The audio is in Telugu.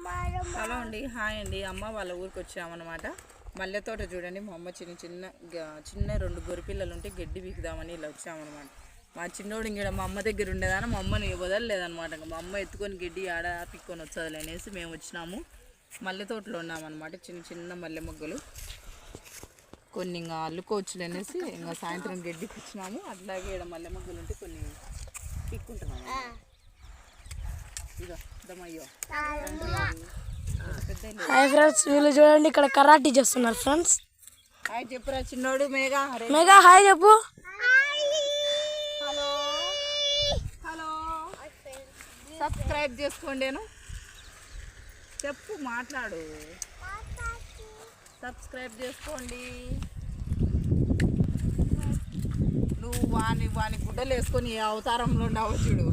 హలో అండి, హాయ్ అండి. అమ్మ వాళ్ళ ఊరికి వచ్చామన్నమాట. మల్లె తోట చూడండి. మా అమ్మ చిన్న 2 గొర్రెపిల్లలు ఉంటే గడ్డి పీకుదామని ఇలా వచ్చామన్నమాట. మా చిన్నోడు ఇంక మా అమ్మ దగ్గర ఉండేదాన్ని మా అమ్మని వదలలేదనమాట. మా అమ్మ ఎత్తుకొని గడ్డి ఆడ పిక్కొని వచ్చేది అనేసి మేము వచ్చినాము. మల్లె తోటలో ఉన్నామన్నమాట. చిన్న మల్లె మొగ్గలు కొన్ని ఇంకా అల్లుకోవచ్చులు అనేసి ఇంకా సాయంత్రం గడ్డికి వచ్చినాము. అట్లాగే ఇక్కడ మల్లె మొగ్గలు ఉంటే కొన్ని పిక్కుంటున్నాము. ఇదో దమయ్యో హాయ్ ఫ్రెండ్స్, వీళ్ళు చూడండి ఇక్కడ కరాటీ చేస్తున్నారు ఫ్రెండ్స్. హాయ్ చెప్పురా చిన్నోడు. మేఘా హాయ్ చెప్పు. హలో హలో, సబ్స్క్రైబ్ చేసుకోండి. చెప్పు, మాట్లాడు. సబ్స్క్రైబ్ చేసుకోండి. నువ్వు వాని గుడ్డలు వేసుకొని ఏ అవతారంలో ఉండవు చూడు.